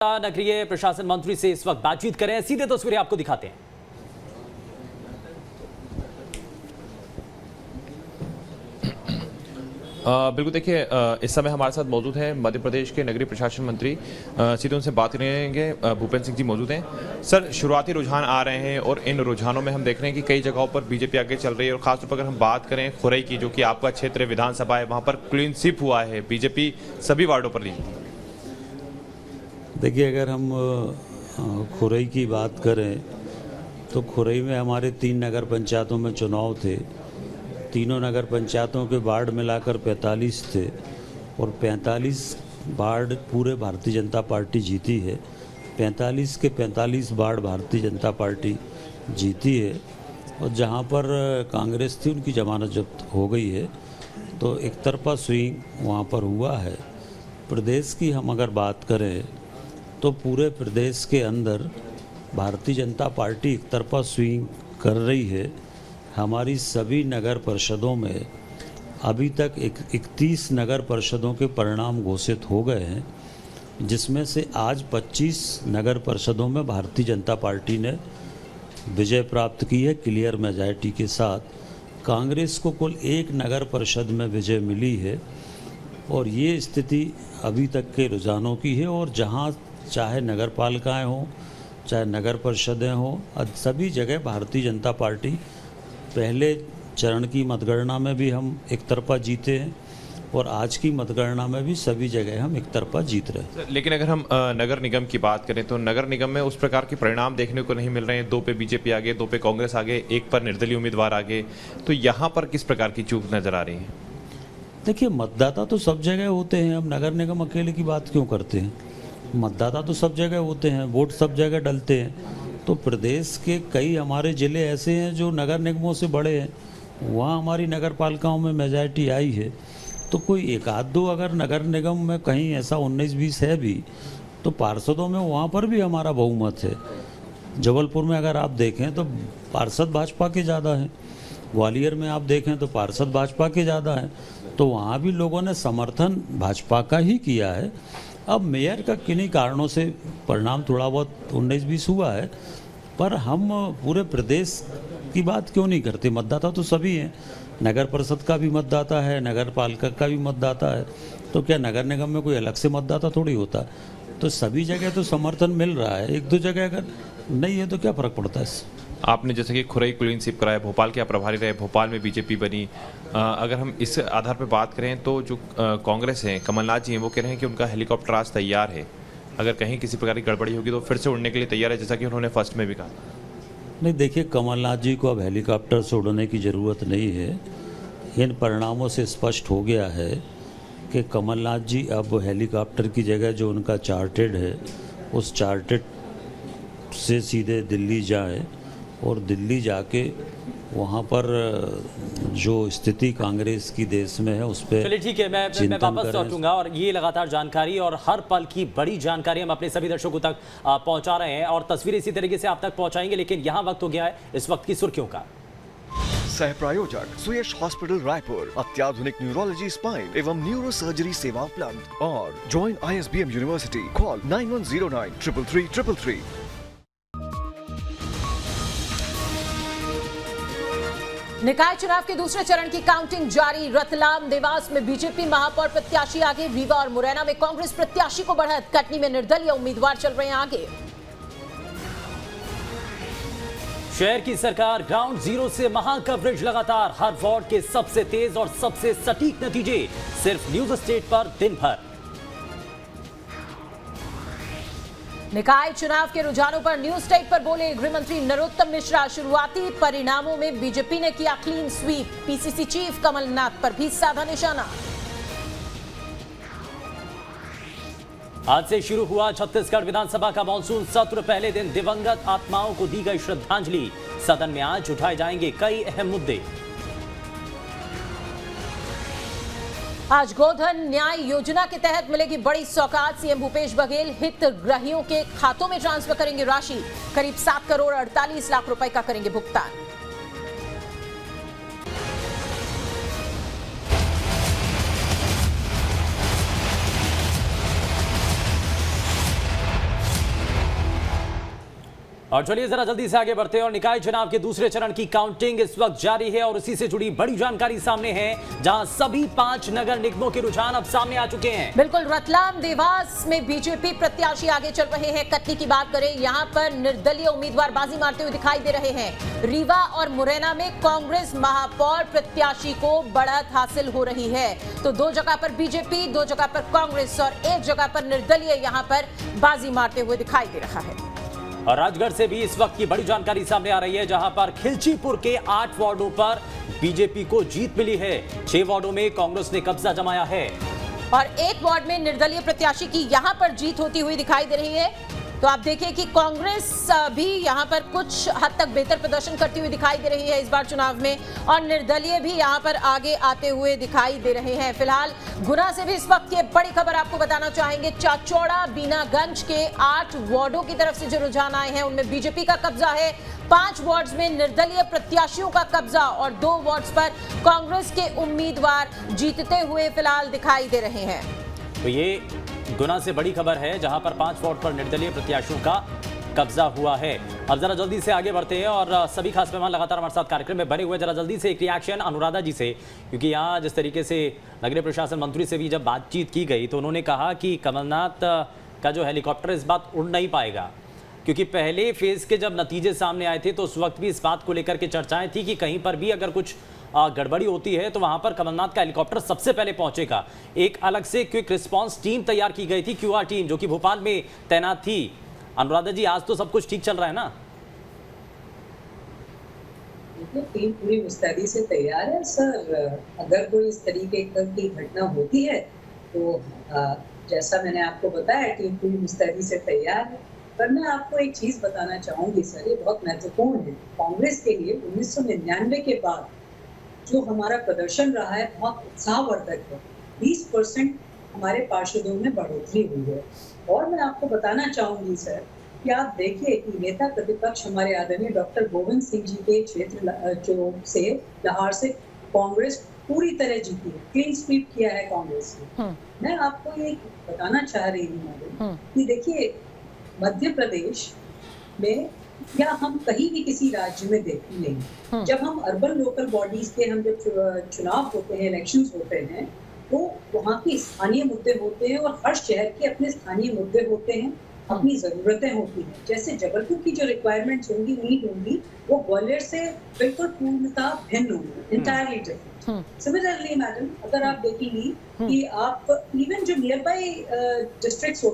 नगरीय प्रशासन मंत्री से इस वक्त बातचीत करें, सीधे तस्वीरें आपको दिखाते हैं। बिल्कुल, देखिए इस समय हमारे साथ मौजूद हैं मध्य प्रदेश के नगरीय प्रशासन मंत्री। सीधे उनसे बात करेंगे। भूपेंद्र सिंह जी मौजूद हैं। सर, शुरुआती रुझान आ रहे हैं और इन रुझानों में हम देख रहे हैं कि कई जगहों पर बीजेपी आगे चल रही है और खासतौर पर अगर हम बात करें खुरई की, जो कि आपका क्षेत्र विधानसभा है, वहाँ पर क्लीन स्वीप हुआ है, बीजेपी सभी वार्डों पर जीती। देखिए, अगर हम खुरई की बात करें तो खुरई में हमारे 3 नगर पंचायतों में चुनाव थे। तीनों नगर पंचायतों के वार्ड मिलाकर 45 थे और 45 वार्ड पूरे भारतीय जनता पार्टी जीती है। 45 के 45 वार्ड भारतीय जनता पार्टी जीती है और जहां पर कांग्रेस थी उनकी जमानत जब्त हो गई है, तो एक तरफा स्विंग वहां पर हुआ है। प्रदेश की हम अगर बात करें तो पूरे प्रदेश के अंदर भारतीय जनता पार्टी एक तरफा स्विंग कर रही है। हमारी सभी नगर परिषदों में अभी तक 31 नगर परिषदों के परिणाम घोषित हो गए हैं, जिसमें से आज 25 नगर परिषदों में भारतीय जनता पार्टी ने विजय प्राप्त की है क्लियर मेजॉरिटी के साथ। कांग्रेस को कुल 1 नगर परिषद में विजय मिली है और ये स्थिति अभी तक के रुझानों की है। और जहां चाहे नगर पालिकाएँ हों, चाहे नगर परिषदें हों, सभी जगह भारतीय जनता पार्टी पहले चरण की मतगणना में भी हम एक तरफा जीते हैं और आज की मतगणना में भी सभी जगह हम एक तरफा जीत रहे हैं। लेकिन अगर हम नगर निगम की बात करें तो नगर निगम में उस प्रकार के परिणाम देखने को नहीं मिल रहे हैं। 2 पे बीजेपी आगे, 2 पे कांग्रेस आगे, 1 पर निर्दलीय उम्मीदवार आगे, तो यहाँ पर किस प्रकार की चूक नजर आ रही है? देखिए, मतदाता तो सब जगह होते हैं, हम नगर निगम अकेले की बात क्यों करते हैं? मतदाता तो सब जगह होते हैं, वोट सब जगह डलते हैं। तो प्रदेश के कई हमारे ज़िले ऐसे हैं जो नगर निगमों से बड़े हैं, वहाँ हमारी नगर पालिकाओं में मेजॉरिटी आई है। तो कोई 1-2 अगर नगर निगम में कहीं ऐसा 19-20 है भी, तो पार्षदों में वहाँ पर भी हमारा बहुमत है। जबलपुर में अगर आप देखें तो पार्षद भाजपा के ज़्यादा हैं, ग्वालियर में आप देखें तो पार्षद भाजपा के ज़्यादा हैं, तो वहाँ भी लोगों ने समर्थन भाजपा का ही किया है। अब मेयर का किन्हीं कारणों से परिणाम थोड़ा बहुत 19-20 हुआ है, पर हम पूरे प्रदेश की बात क्यों नहीं करते? मतदाता तो सभी हैं, नगर परिषद का भी मतदाता है, नगर पालिका का भी मतदाता है, तो क्या नगर निगम में कोई अलग से मतदाता थोड़ी होता है? तो सभी जगह तो समर्थन मिल रहा है, 1-2 जगह अगर नहीं है तो क्या फ़र्क पड़ता है इससे? आपने जैसे कि खुरई क्लीन स्वीप कराया, भोपाल के आप प्रभारी रहे, भोपाल में बीजेपी बनी। अगर हम इस आधार पर बात करें तो जो कांग्रेस है, कमलनाथ जी हैं, वो कह रहे हैं कि उनका हेलीकॉप्टर आज तैयार है, अगर कहीं किसी प्रकार की गड़बड़ी होगी तो फिर से उड़ने के लिए तैयार है, जैसा कि उन्होंने फर्स्ट में भी कहा। नहीं, देखिए, कमलनाथ जी को अब हेलीकॉप्टर से उड़ने की ज़रूरत नहीं है। इन परिणामों से स्पष्ट हो गया है कि कमलनाथ जी अब हेलीकॉप्टर की जगह जो उनका चार्टेड है, उस चार्टेड से सीधे दिल्ली जाएं और दिल्ली जाके वहाँ पर जो स्थिति कांग्रेस की देश में है उस पर चलिए ठीक है, मैं वापस लौटूंगा। और ये लगातार जानकारी और हर पल की बड़ी जानकारी हम अपने सभी दर्शकों तक पहुंचा रहे हैं और तस्वीरें इसी तरीके से आप तक पहुंचाएंगे। लेकिन यहाँ वक्त हो गया है इस वक्त की सुर्खियों का। सह प्रायोजक सुयश हॉस्पिटल रायपुर, अत्याधुनिक न्यूरोलॉजी, स्पाइन एवं न्यूरो सर्जरी सेवा उपलब्ध। और ज्वाइन ISBM यूनिवर्सिटी, कॉल 9109 333 333। निकाय चुनाव के दूसरे चरण की काउंटिंग जारी। रतलाम, देवास में बीजेपी महापौर प्रत्याशी आगे, रीवा और मुरैना में कांग्रेस प्रत्याशी को बढ़त, कटनी में निर्दलीय उम्मीदवार चल रहे हैं आगे। शहर की सरकार ग्राउंड जीरो से महा कवरेज लगातार, हर वार्ड के सबसे तेज और सबसे सटीक नतीजे सिर्फ न्यूज स्टेट पर दिन भर। निकाय चुनाव के रुझानों पर न्यूज स्टेट पर बोले गृह मंत्री नरोत्तम मिश्रा। शुरुआती परिणामों में बीजेपी ने किया clean sweep, PCC chief Kamal Nath पर भी साधा निशाना। आज से शुरू हुआ छत्तीसगढ़ विधानसभा का मानसून सत्र। पहले दिन दिवंगत आत्माओं को दी गई श्रद्धांजलि। सदन में आज उठाए जाएंगे कई अहम मुद्दे। आज गोधन न्याय योजना के तहत मिलेगी बड़ी सौगात। सीएम भूपेश बघेल हितग्राहियों के खातों में ट्रांसफर करेंगे राशि। करीब 7 करोड़ 48 लाख रुपए का करेंगे भुगतान। और चलिए जरा जल्दी से आगे बढ़ते हैं और निकाय चुनाव के दूसरे चरण की काउंटिंग इस वक्त जारी है और इसी से जुड़ी बड़ी जानकारी सामने है, जहां सभी 5 नगर निगमों के रुझान अब सामने आ चुके हैं। बिल्कुल, रतलाम देवास में बीजेपी प्रत्याशी आगे चल रहे हैं। कटनी की बात करें, यहां पर निर्दलीय उम्मीदवार बाजी मारते हुए दिखाई दे रहे हैं। रीवा और मुरैना में कांग्रेस महापौर प्रत्याशी को बढ़त हासिल हो रही है। तो 2 जगह पर बीजेपी, 2 जगह पर कांग्रेस और 1 जगह पर निर्दलीय यहां पर बाजी मारते हुए दिखाई दे रहा है। और राजगढ़ से भी इस वक्त की बड़ी जानकारी सामने आ रही है, जहां पर खिलचीपुर के 8 वार्डों पर बीजेपी को जीत मिली है। 6 वार्डों में कांग्रेस ने कब्जा जमाया है और 1 वार्ड में निर्दलीय प्रत्याशी की यहां पर जीत होती हुई दिखाई दे रही है। तो आप देखिए कि कांग्रेस भी यहां पर कुछ हद तक बेहतर प्रदर्शन करती हुई दिखाई दे रही है इस बार चुनाव में, और निर्दलीय भी यहां पर आगे आते हुए दिखाई दे रहे हैं। फिलहाल गुना से भी इस वक्त की बड़ी खबर आपको बताना चाहेंगे। चाचौड़ा बीनागंज के 8 वार्डों की तरफ से जो रुझान आए हैं उनमें बीजेपी का कब्जा है। 5 वार्ड्स में निर्दलीय प्रत्याशियों का कब्जा और 2 वार्ड्स पर कांग्रेस के उम्मीदवार जीतते हुए फिलहाल दिखाई दे रहे हैं। तो ये गुना से बड़ी खबर है, जहां पर 5 वार्ड पर निर्दलीय प्रत्याशियों का कब्जा हुआ है। अब जरा जल्दी से आगे बढ़ते हैं और सभी खास मेहमान लगातार हमारे साथ कार्यक्रम में बने हुए। जरा जल्दी से एक रिएक्शन अनुराधा जी से, क्योंकि यहाँ जिस तरीके से नगरीय प्रशासन मंत्री से भी जब बातचीत की गई तो उन्होंने कहा कि कमलनाथ का जो हेलीकॉप्टर इस बात उड़ नहीं पाएगा, क्योंकि पहले फेज के जब नतीजे सामने आए थे तो उस वक्त भी इस बात को लेकर के चर्चाएं थी कि कहीं पर भी अगर कुछ गड़बड़ी होती है तो वहां पर कमलनाथ का हेलीकॉप्टर सबसे पहले पहुंचेगा। एक अलग से क्विक रिस्पांस टीम तैयार की गई थी, क्यूआर टीम, जो कि भोपाल में तैनात थी। अनुराधा जी, आज तो सब कुछ ठीक चल रहा है ना? टीम पूरी मुस्तैदी से तैयार है सर। अगर कोई इस तरीके की घटना होती है तो जैसा मैंने आपको बताया, टीम पूरी मुस्तैदी से तैयार है। पर मैं आपको एक चीज बताना चाहूंगी सर, ये बहुत महत्वपूर्ण है कांग्रेस के लिए। 1999 के बाद जो हमारा प्रदर्शन रहा है बहुत उत्साहवर्धक है। 20% हमारे पार्षदों में बढ़ोतरी हुई है। और मैं आपको बताना चाहूंगी सर कि आप देखिए कि नेता प्रतिपक्ष हमारे आदरणीय डॉक्टर गोविंद सिंह जी के क्षेत्र जो से लाहौर से कांग्रेस पूरी तरह जीती है, क्लीन स्वीप किया है कांग्रेस ने। मैं आपको ये बताना चाह रही हूँ मैडम कि देखिए, मध्य प्रदेश में या हम कहीं भी किसी राज्य में देख लें, जब हम अर्बन लोकल बॉडीज के हम जब चुनाव होते हैं, इलेक्शंस होते हैं, तो वहाँ की स्थानीय मुद्दे होते हैं और हर शहर के अपने स्थानीय मुद्दे होते हैं, अपनी जरूरतें होती हैं। जैसे जबलपुर की जो रिक्वायरमेंट्स होंगी, नीड होंगी, वो ग्वालियर से बिल्कुल पूर्णतः भिन्न होंगी, इंटायरली डिफरेंट। सिमिलरली मैडम, अगर आप देखेंगी कि आप इवन जो नियर बाई डिस्ट्रिक्ट्स